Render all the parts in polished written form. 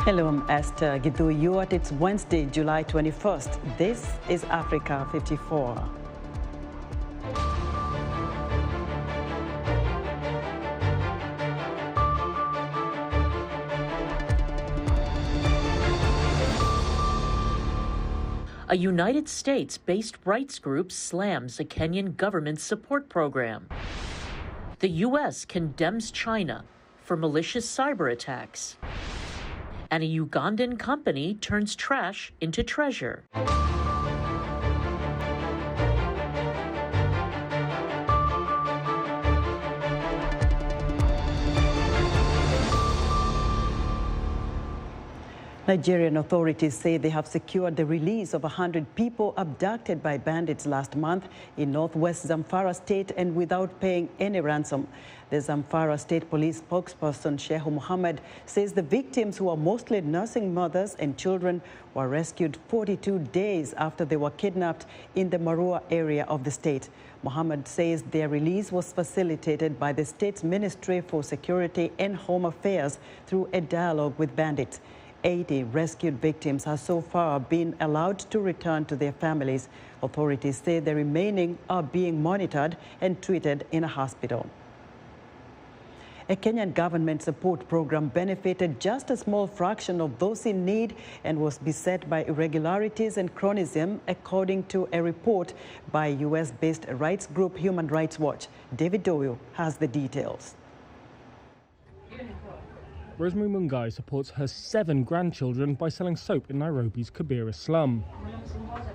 Hello, I'm Esther Githui-Ewart. It's Wednesday, July 21st. This is Africa 54. A United States-based rights group slams a Kenyan government support program. The U.S. condemns China for malicious cyber attacks. And a Ugandan company turns trash into treasure. Nigerian authorities say they have secured the release of 100 people abducted by bandits last month in northwest Zamfara state and without paying any ransom. The Zamfara State Police spokesperson, Sheikh Mohammed, says the victims, who are mostly nursing mothers and children, were rescued 42 days after they were kidnapped in the Marua area of the state. Mohammed says their release was facilitated by the state's Ministry for Security and Home Affairs through a dialogue with bandits. 80 rescued victims have so far been allowed to return to their families. Authorities say the remaining are being monitored and treated in a hospital. A Kenyan government support program benefited just a small fraction of those in need and was beset by irregularities and cronyism, according to a report by US-based rights group Human Rights Watch. David Doyle has the details. Rosemary Mungai supports her 7 grandchildren by selling soap in Nairobi's Kibera slum.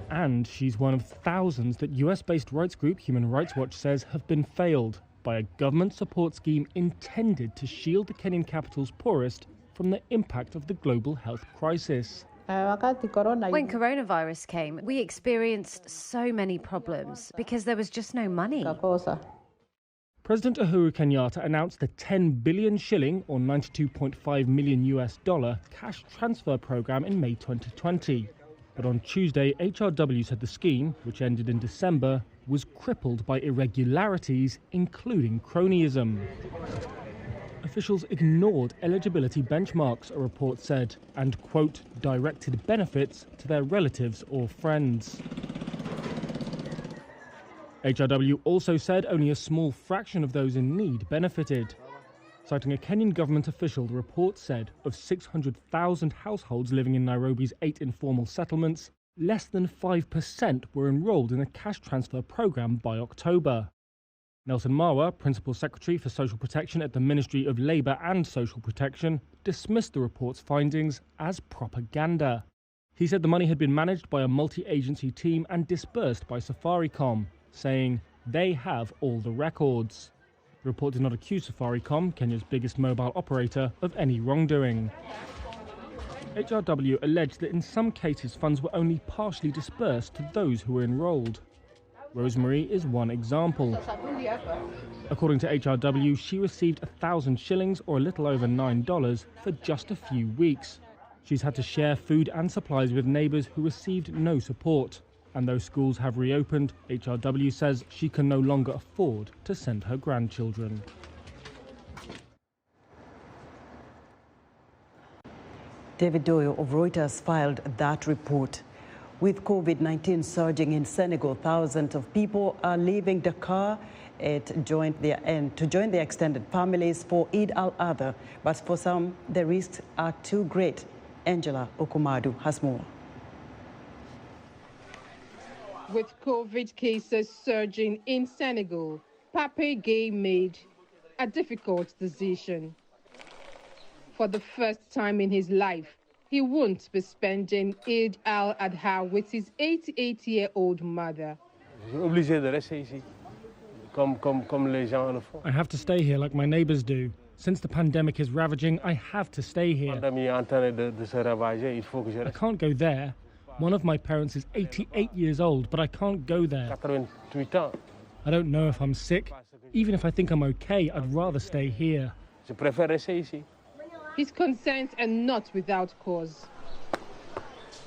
And she's one of thousands that US-based rights group Human Rights Watch says have been failed by a government support scheme intended to shield the Kenyan capital's poorest from the impact of the global health crisis. When coronavirus came, we experienced so many problems because there was just no money. President Uhuru Kenyatta announced the 10 billion shilling, or $92.5 million cash transfer program in May 2020. But on Tuesday, HRW said the scheme, which ended in December, was crippled by irregularities, including cronyism. Officials ignored eligibility benchmarks, a report said, and, quote, directed benefits to their relatives or friends. HRW also said only a small fraction of those in need benefited. Citing a Kenyan government official, the report said of 600,000 households living in Nairobi's 8 informal settlements, less than 5% were enrolled in a cash transfer program by October. Nelson Marwa, Principal Secretary for Social Protection at the Ministry of Labour and Social Protection, dismissed the report's findings as propaganda. He said the money had been managed by a multi-agency team and disbursed by Safaricom, saying they have all the records. The report did not accuse Safaricom, Kenya's biggest mobile operator, of any wrongdoing. HRW alleged that in some cases funds were only partially dispersed to those who were enrolled. Rosemary is one example. According to HRW, she received 1,000 shillings, or a little over $9, for just a few weeks. She's had to share food and supplies with neighbours who received no support. And though schools have reopened, HRW says she can no longer afford to send her grandchildren. David Doyle of Reuters filed that report. With COVID-19 surging in Senegal, thousands of people are leaving Dakar to join their extended families for Eid al-Adha. But for some, the risks are too great. Angela Okumadu has more. With COVID cases surging in Senegal, Pape Gueye made a difficult decision. For the first time in his life, he won't be spending Eid al-Adha with his 88-year-old mother. I have to stay here like my neighbours do. Since the pandemic is ravaging, I have to stay here. I can't go there. One of my parents is 88 years old, but I can't go there. I don't know if I'm sick. Even if I think I'm okay, I'd rather stay here. His concerns are not without cause.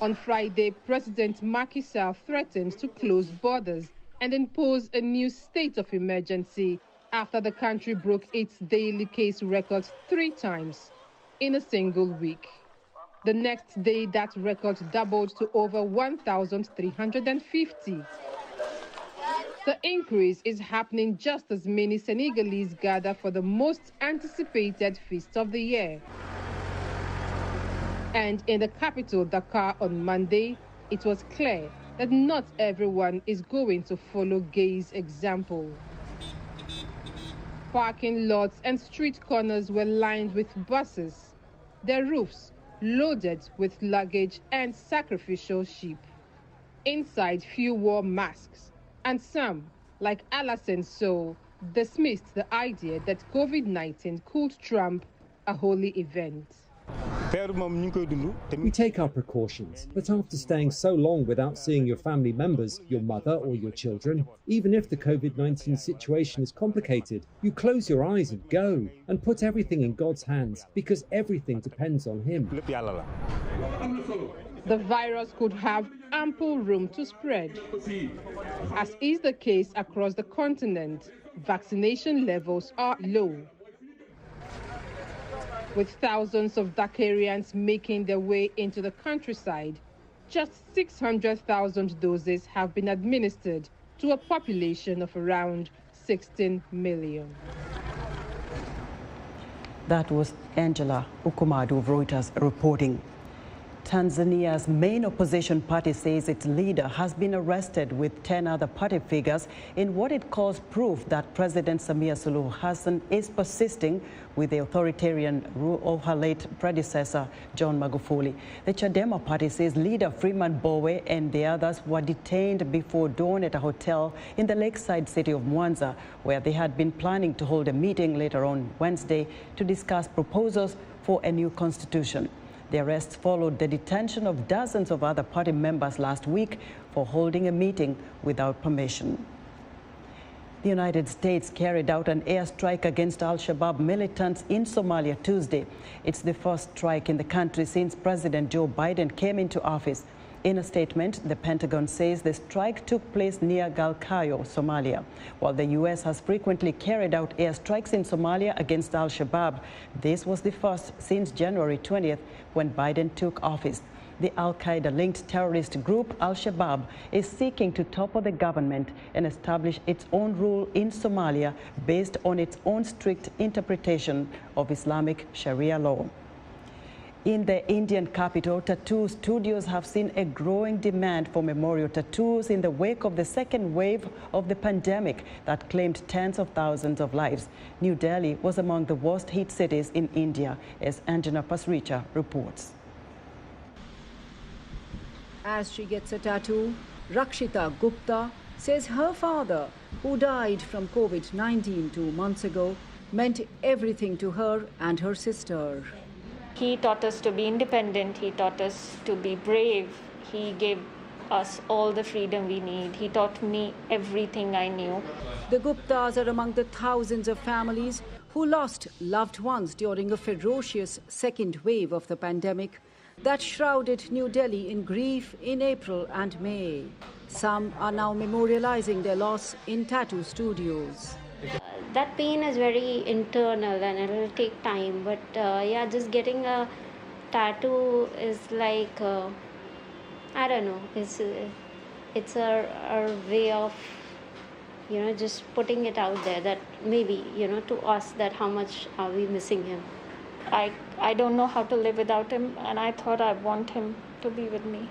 On Friday, President Macky Sall threatened to close borders and impose a new state of emergency after the country broke its daily case record 3 times in a single week. The next day, that record doubled to over 1,350. The increase is happening just as many Senegalese gather for the most anticipated feast of the year. And in the capital, Dakar, on Monday, it was clear that not everyone is going to follow Gay's example. Parking lots and street corners were lined with buses, their roofs loaded with luggage and sacrificial sheep. Inside, few wore masks, and some, like Alassane Sow, dismissed the idea that COVID-19 could trump a holy event. We take our precautions, but after staying so long without seeing your family members, your mother or your children, even if the COVID-19 situation is complicated, you close your eyes and go and put everything in God's hands because everything depends on Him. The virus could have ample room to spread. As is the case across the continent, vaccination levels are low. With thousands of Dakarians making their way into the countryside, just 600,000 doses have been administered to a population of around 16 million. That was Angela Ukumadu of Reuters reporting. Tanzania's main opposition party says its leader has been arrested with 10 other party figures in what it calls proof that President Samia Suluhu Hassan is persisting with the authoritarian rule of her late predecessor, John Magufuli. The Chadema party says leader Freeman Mbowe and the others were detained before dawn at a hotel in the lakeside city of Mwanza, where they had been planning to hold a meeting later on Wednesday to discuss proposals for a new constitution. The arrests followed the detention of dozens of other party members last week for holding a meeting without permission. The United States carried out an airstrike against al-Shabaab militants in Somalia Tuesday. It's the first strike in the country since President Joe Biden came into office. In a statement, the Pentagon says the strike took place near Galkayo, Somalia. While the U.S. has frequently carried out airstrikes in Somalia against al-Shabaab, this was the first since January 20th when Biden took office. The al-Qaeda-linked terrorist group al-Shabaab is seeking to topple the government and establish its own rule in Somalia based on its own strict interpretation of Islamic Sharia law. In the Indian capital, tattoo studios have seen a growing demand for memorial tattoos in the wake of the second wave of the pandemic that claimed tens of thousands of lives. New Delhi was among the worst hit cities in India, as Anjana Pasricha reports. As she gets a tattoo, Rakshita Gupta says her father, who died from COVID-19 2 months ago, meant everything to her and her sister. He taught us to be independent, he taught us to be brave, he gave us all the freedom we need. He taught me everything I knew. The Guptas are among the thousands of families who lost loved ones during a ferocious second wave of the pandemic that shrouded New Delhi in grief in April and May. Some are now memorializing their loss in tattoo studios. That pain is very internal and it will take time, but yeah, just getting a tattoo is like, I don't know, it's a way of, just putting it out there that maybe, to us, that how much are we missing him. I don't know how to live without him, and I thought I want him to be with me.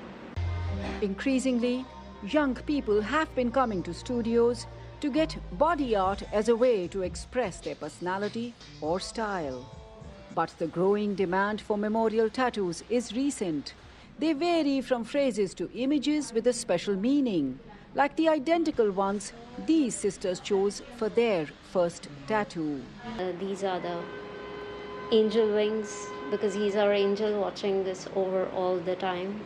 Increasingly, young people have been coming to studios to get body art as a way to express their personality or style. But the growing demand for memorial tattoos is recent. They vary from phrases to images with a special meaning, like the identical ones these sisters chose for their first tattoo. These are the angel wings, because he's our angel watching this over all the time.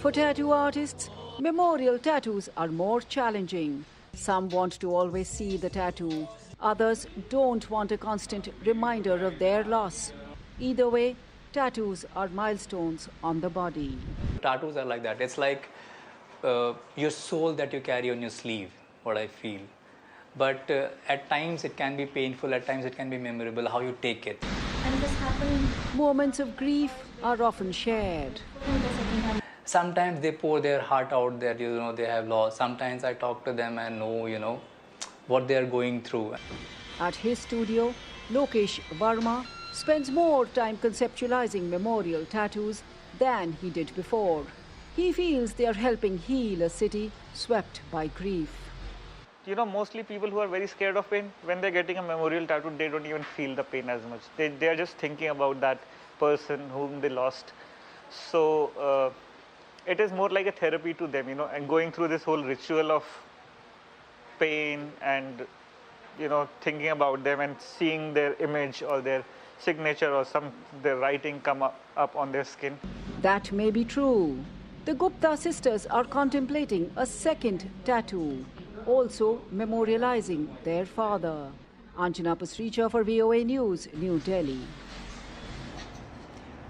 For tattoo artists, memorial tattoos are more challenging. Some want to always see the tattoo. Others don't want a constant reminder of their loss. Either way, tattoos are milestones on the body. Tattoos are like that. It's like your soul that you carry on your sleeve, what I feel. But at times it can be painful, at times it can be memorable, how you take it. and this happened. Moments of grief are often shared. Sometimes they pour their heart out that, they have lost. Sometimes I talk to them and know, what they are going through. At his studio, Lokesh Verma spends more time conceptualizing memorial tattoos than he did before. He feels they are helping heal a city swept by grief. Mostly people who are very scared of pain, when they're getting a memorial tattoo, they don't even feel the pain as much. They are just thinking about that person whom they lost. So it is more like a therapy to them, and going through this whole ritual of pain and, thinking about them and seeing their image or their signature or their writing come up on their skin. That may be true. The Gupta sisters are contemplating a second tattoo, also memorializing their father. Anjana Pasricha for VOA News, New Delhi.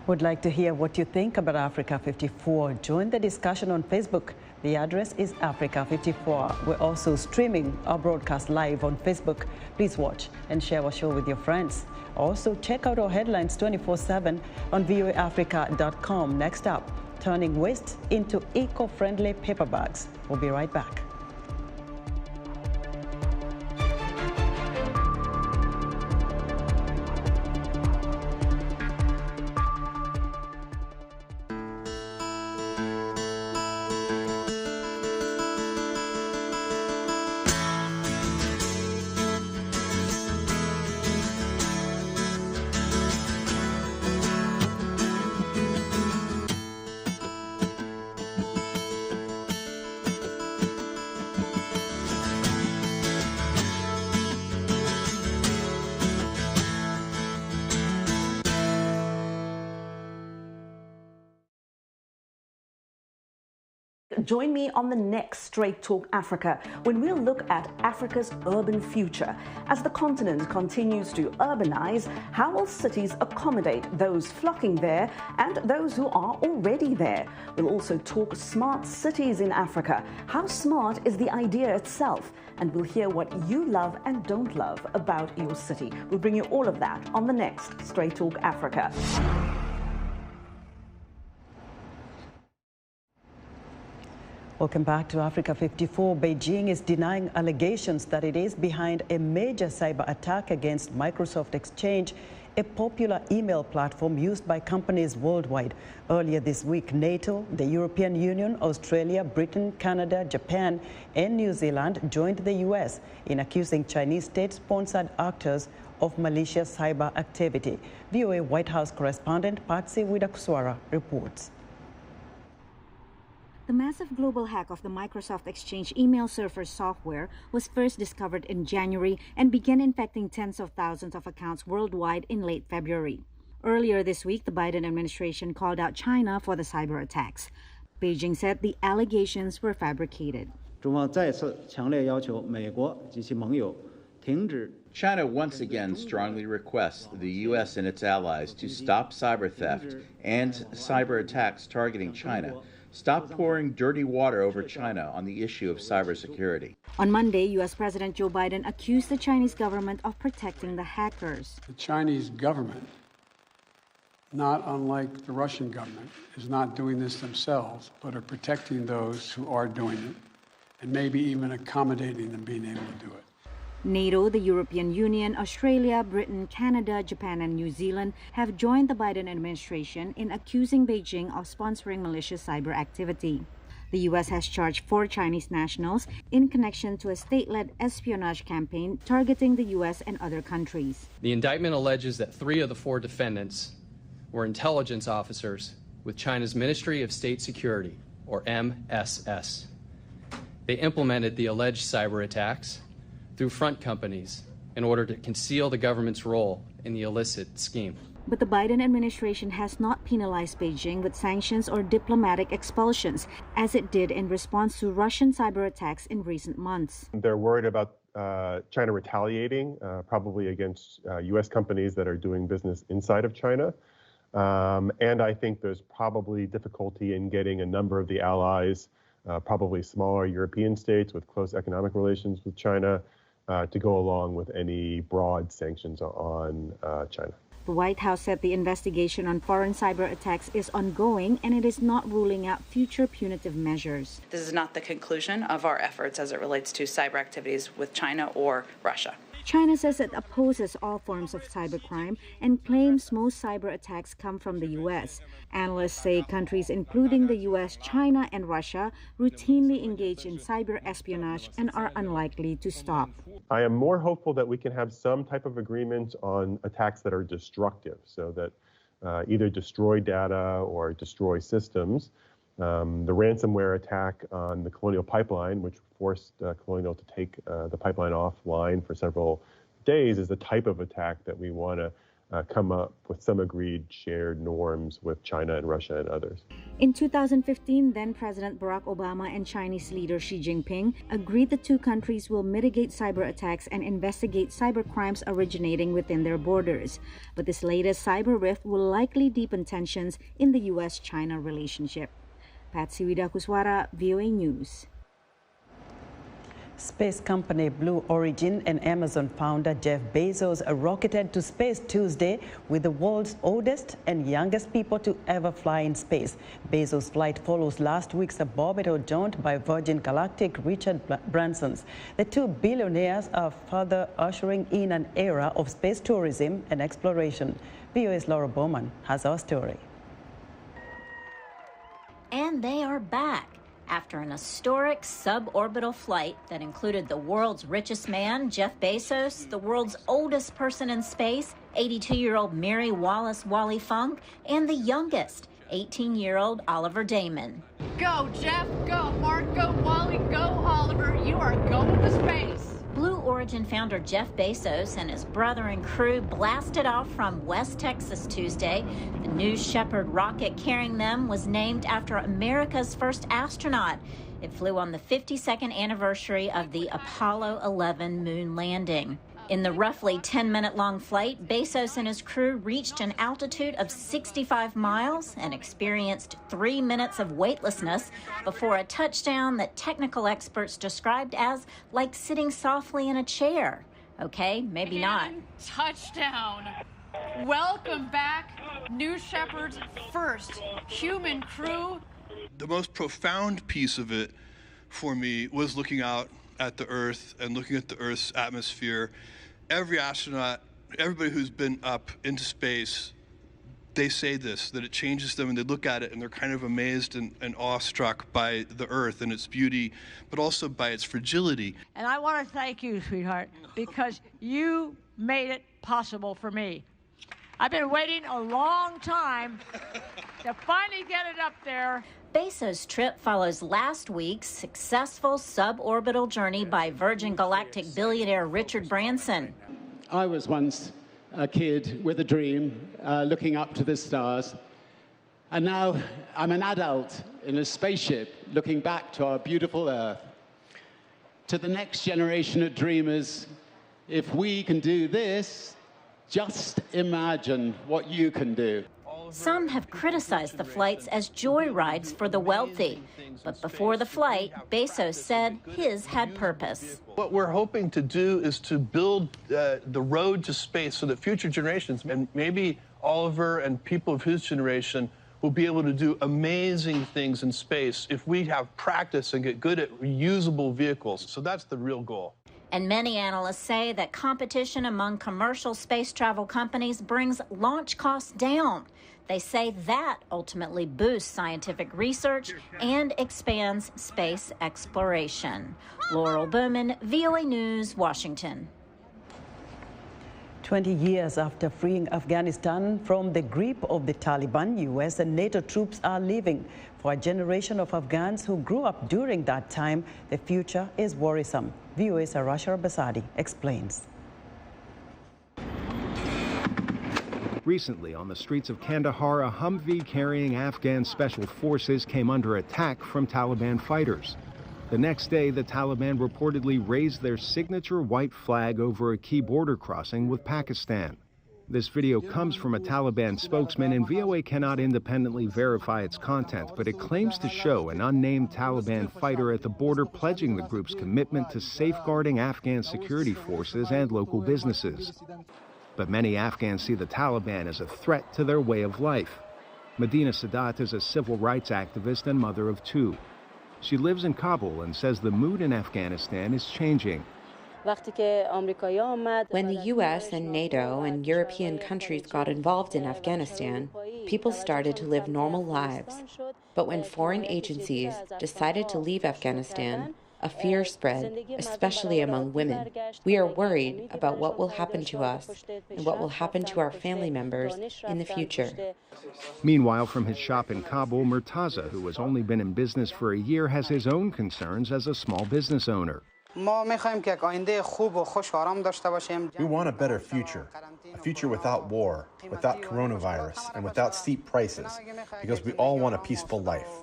Would like to hear what you think about Africa 54. Join the discussion on Facebook. The address is Africa 54. We're also streaming our broadcast live on Facebook. Please watch and share our show with your friends. Also, check out our headlines 24/7 on voaafrica.com. Next up, turning waste into eco-friendly paper bags. We'll be right back. Join me on the next Straight Talk Africa, when we'll look at Africa's urban future. As the continent continues to urbanize, how will cities accommodate those flocking there and those who are already there? We'll also talk smart cities in Africa. How smart is the idea itself? And we'll hear what you love and don't love about your city. We'll bring you all of that on the next Straight Talk Africa. Welcome back to Africa 54. Beijing is denying allegations that it is behind a major cyber attack against Microsoft Exchange, a popular email platform used by companies worldwide. Earlier this week, NATO, the European Union, Australia, Britain, Canada, Japan, and New Zealand joined the US in accusing Chinese state-sponsored actors of malicious cyber activity. VOA White House correspondent Patsy Widakuswara reports. The massive global hack of the Microsoft Exchange email server software was first discovered in January and began infecting tens of thousands of accounts worldwide in late February. Earlier this week, the Biden administration called out China for the cyber attacks. Beijing said the allegations were fabricated. China once again strongly requests the U.S. and its allies to stop cyber theft and cyber attacks targeting China. Stop pouring dirty water over China on the issue of cybersecurity. On Monday, U.S. President Joe Biden accused the Chinese government of protecting the hackers. The Chinese government, not unlike the Russian government, is not doing this themselves, but are protecting those who are doing it, and maybe even accommodating them being able to do it. NATO, the European Union, Australia, Britain, Canada, Japan, and New Zealand have joined the Biden administration in accusing Beijing of sponsoring malicious cyber activity. The U.S. has charged 4 Chinese nationals in connection to a state-led espionage campaign targeting the U.S. and other countries. The indictment alleges that 3 of the 4 defendants were intelligence officers with China's Ministry of State Security, or MSS. They implemented the alleged cyber attacks through front companies in order to conceal the government's role in the illicit scheme. But the Biden administration has not penalized Beijing with sanctions or diplomatic expulsions, as it did in response to Russian cyber attacks in recent months. They're worried about China retaliating, probably against U.S. companies that are doing business inside of China. And I think there's probably difficulty in getting a number of the allies, probably smaller European states with close economic relations with China, to go along with any broad sanctions on China. The White House said the investigation on foreign cyber attacks is ongoing and it is not ruling out future punitive measures. This is not the conclusion of our efforts as it relates to cyber activities with China or Russia. China says it opposes all forms of cybercrime and claims most cyber attacks come from the U.S. Analysts say countries including the U.S., China, and Russia routinely engage in cyber espionage and are unlikely to stop. I am more hopeful that we can have some type of agreement on attacks that are destructive, so that either destroy data or destroy systems. The ransomware attack on the Colonial Pipeline, which forced Colonial to take the pipeline offline for several days, is the type of attack that we want to come up with some agreed shared norms with China and Russia and others. In 2015, then-President Barack Obama and Chinese leader Xi Jinping agreed the two countries will mitigate cyber attacks and investigate cyber crimes originating within their borders. But this latest cyber rift will likely deepen tensions in the U.S.-China relationship. Patsy Widakuswara, VOA News. Space company Blue Origin and Amazon founder Jeff Bezos rocketed to space Tuesday with the world's oldest and youngest people to ever fly in space. Bezos' flight follows last week's Barbados jaunt by Virgin Galactic Richard Branson's. The two billionaires are further ushering in an era of space tourism and exploration. VOA's Laura Bowman has our story. And they are back. After an historic suborbital flight that included the world's richest man, Jeff Bezos, the world's oldest person in space, 82-year-old Mary Wallace Wally Funk, and the youngest, 18-year-old Oliver Damon. Go, Jeff, go, Mark, go, Wally, go, Oliver. You are going to space. Blue Origin founder Jeff Bezos and his brother and crew blasted off from West Texas Tuesday. The New Shepard rocket carrying them was named after America's first astronaut. It flew on the 52nd anniversary of the Apollo 11 moon landing. In the roughly 10-minute-long flight, Bezos and his crew reached an altitude of 65 miles and experienced 3 minutes of weightlessness before a touchdown that technical experts described as like sitting softly in a chair. Okay, maybe not. Touchdown. Welcome back, New Shepard's first human crew. The most profound piece of it for me was looking out at the Earth and looking at the Earth's atmosphere. Every astronaut, everybody who's been up into space, they say this, that it changes them, and they look at it and they're kind of amazed and awestruck by the Earth and its beauty, but also by its fragility. And I want to thank you, sweetheart, because you made it possible for me. I've been waiting a long time to finally get it up there. Bezos' trip follows last week's successful suborbital journey by Virgin Galactic billionaire Richard Branson. I was once a kid with a dream, looking up to the stars, and now I'm an adult in a spaceship looking back to our beautiful Earth. To the next generation of dreamers, if we can do this, just imagine what you can do. Some have criticized the flights as joyrides for the wealthy. But before the flight, Bezos said his had purpose. What we're hoping to do is to build the road to space so that future generations, and maybe Oliver and people of his generation, will be able to do amazing things in space if we have practice and get good at reusable vehicles. So that's the real goal. And many analysts say that competition among commercial space travel companies brings launch costs down. They say that ultimately boosts scientific research and expands space exploration. Laurel Bowman, VOA News, Washington. 20 years after freeing Afghanistan from the grip of the Taliban, U.S. and NATO troops are leaving. For a generation of Afghans who grew up during that time, the future is worrisome. VOA's Arashar Basadi explains. Recently, on the streets of Kandahar, a Humvee carrying Afghan special forces came under attack from Taliban fighters. The next day, the Taliban reportedly raised their signature white flag over a key border crossing with Pakistan. This video comes from a Taliban spokesman, and VOA cannot independently verify its content, but it claims to show an unnamed Taliban fighter at the border pledging the group's commitment to safeguarding Afghan security forces and local businesses. But many Afghans see the Taliban as a threat to their way of life. Medina Sadat is a civil rights activist and mother of two. She lives in Kabul and says the mood in Afghanistan is changing. When the U.S. and NATO and European countries got involved in Afghanistan, people started to live normal lives. But when foreign agencies decided to leave Afghanistan, a fear spread, especially among women. We are worried about what will happen to us and what will happen to our family members in the future. Meanwhile, from his shop in Kabul, Murtaza, who has only been in business for a year, has his own concerns as a small business owner. We want a better future without war, without coronavirus, and without steep prices, because we all want a peaceful life.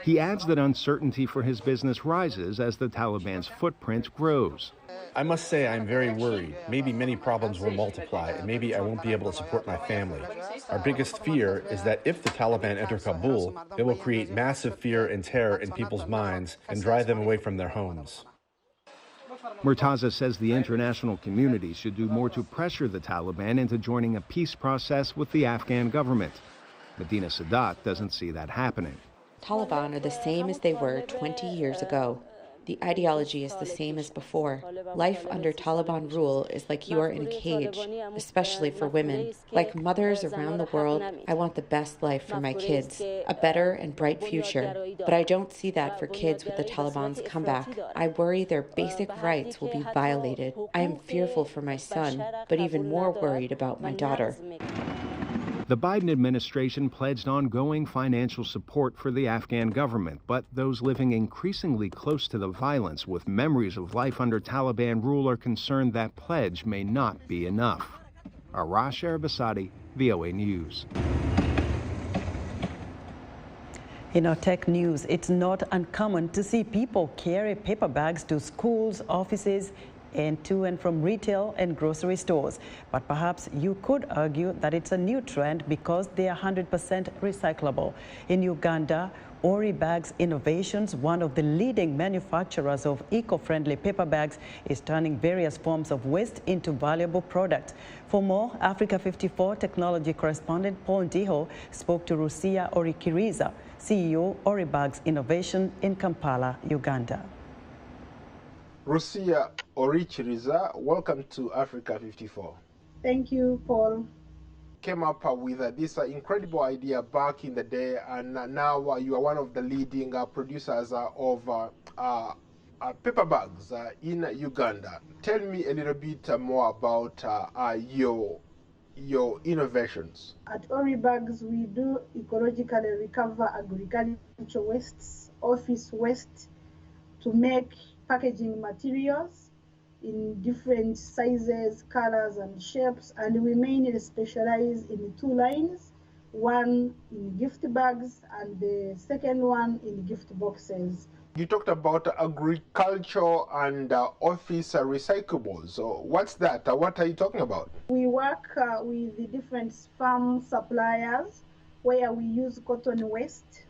He adds that uncertainty for his business rises as the Taliban's footprint grows. I must say I'm very worried. Maybe many problems will multiply, and maybe I won't be able to support my family. Our biggest fear is that if the Taliban enter Kabul, they will create massive fear and terror in people's minds and drive them away from their homes. Murtaza says the international community should do more to pressure the Taliban into joining a peace process with the Afghan government. Medina Sadat doesn't see that happening. Taliban are the same as they were 20 years ago. The ideology is the same as before. Life under Taliban rule is like you are in a cage, especially for women. Like mothers around the world, I want the best life for my kids, a better and bright future. But I don't see that for kids with the Taliban's comeback. I worry their basic rights will be violated. I am fearful for my son, but even more worried about my daughter. The Biden administration pledged ongoing financial support for the Afghan government, but those living increasingly close to the violence with memories of life under Taliban rule are concerned that pledge may not be enough. Arash Arabasadi, VOA News. In our tech news, it's not uncommon to see people carry paper bags to schools, offices, and to and from retail and grocery stores. But perhaps you could argue that it's a new trend because they are 100% recyclable. In Uganda, Ori Bags Innovations, one of the leading manufacturers of eco-friendly paper bags, is turning various forms of waste into valuable products. For more, Africa 54 technology correspondent Paul Ndiho spoke to Rusia Orikiriza, CEO Ori Bags Innovation in Kampala, Uganda. Rusia Orikiriza, welcome to Africa 54. Thank you, Paul. Came up with this incredible idea back in the day, and now you are one of the leading producers of paper bags in Uganda. Tell me a little bit more about your innovations. At Ori Bags, we do ecologically recover agricultural wastes, office waste, to make packaging materials in different sizes, colors, and shapes, and we mainly specialize in two lines, one in gift bags and the second one in gift boxes. You talked about agriculture and office recyclables. So what's that? What are you talking about? We work with the different farm suppliers where we use cotton waste.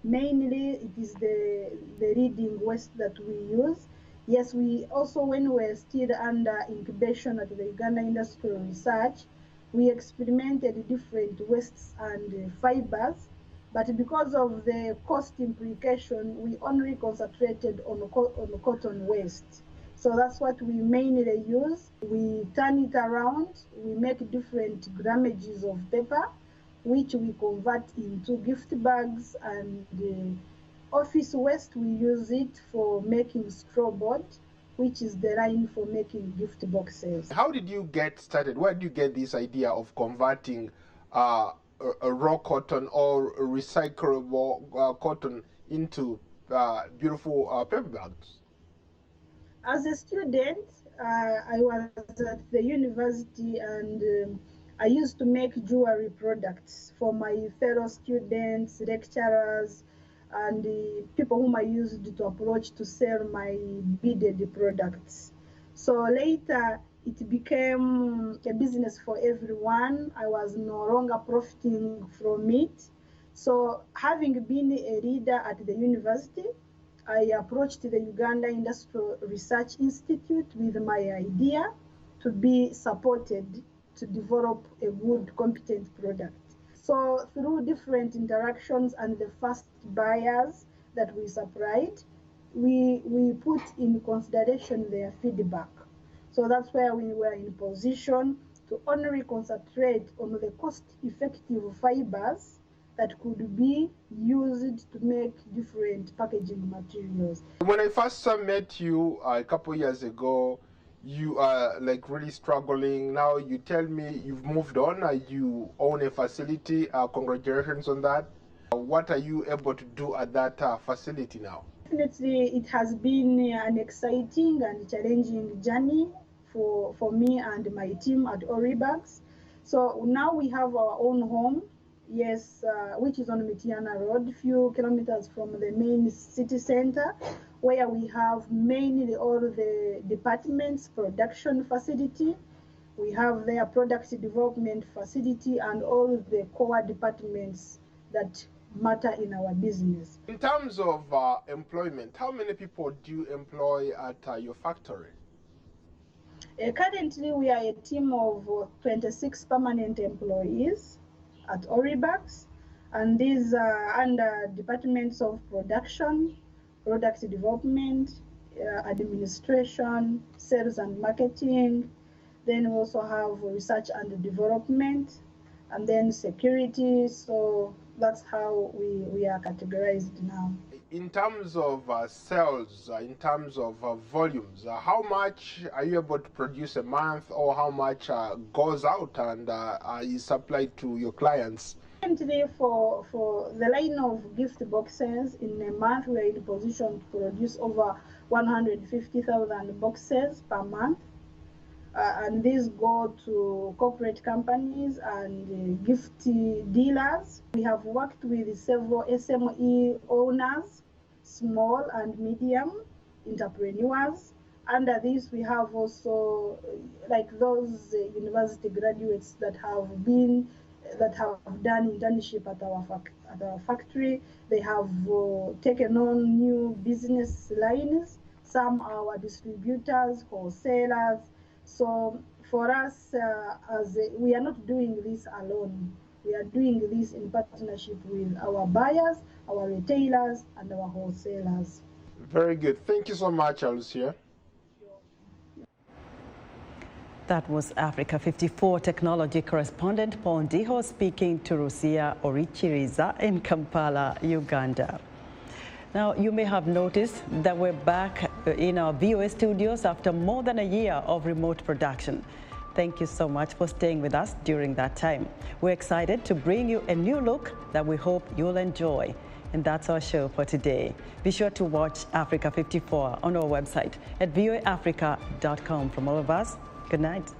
Mainly, it is the leading waste that we use. Yes, we also, when we're still under incubation at the Uganda Industrial Research, we experimented different wastes and fibers, but because of the cost implication, we only concentrated on cotton waste. So that's what we mainly use. We turn it around, we make different grammages of paper, which we convert into gift bags, and office waste, we use it for making straw board, which is the line for making gift boxes. How did you get started? Where did you get this idea of converting a raw cotton or recyclable cotton into beautiful paper bags? As a student, I was at the university, and I used to make jewelry products for my fellow students, lecturers, and the people whom I used to approach to sell my beaded products. So later, it became a business for everyone. I was no longer profiting from it. So having been a leader at the university, I approached the Uganda Industrial Research Institute with my idea to be supported to develop a good, competent product. So through different interactions and the first buyers that we supplied, we put in consideration their feedback. So that's where we were in position to only concentrate on the cost-effective fibers that could be used to make different packaging materials. When I first met you a couple years ago, you are like really struggling. Now you tell me you've moved on, you own a facility. Congratulations on that. What are you able to do at that facility now? Definitely, it has been an exciting and challenging journey for me and my team at Oribags. So now we have our own home, yes, which is on Mitiana Road, few kilometers from the main city center, where we have mainly all the departments, production facility. We have their product development facility and all the core departments that matter in our business. In terms of employment, how many people do you employ at your factory? Currently, we are a team of 26 permanent employees at Oribags, and these are under departments of production, product development, administration, sales and marketing. Then we also have research and development, and then security. So that's how we are categorized now. In terms of sales, in terms of volumes, how much are you able to produce a month, or how much goes out and is supplied to your clients? Currently, for the line of gift boxes, in a month we are in position to produce over 150,000 boxes per month. And these go to corporate companies and gift dealers. We have worked with several SME owners, small and medium entrepreneurs. Under this, we have also like those university graduates that have done internship at our factory. They have taken on new business lines. Some are our distributors, wholesalers. So for us, we are not doing this alone. We are doing this in partnership with our buyers, our retailers, and our wholesalers. Very good. Thank you so much, Alucia. That was Africa 54 technology correspondent Paul Ndiho speaking to Rusia Orichiriza in Kampala, Uganda. Now, you may have noticed that we're back in our VOA studios after more than a year of remote production. Thank you so much for staying with us during that time. We're excited to bring you a new look that we hope you'll enjoy. And that's our show for today. Be sure to watch Africa 54 on our website at voaafrica.com. From all of us, good night.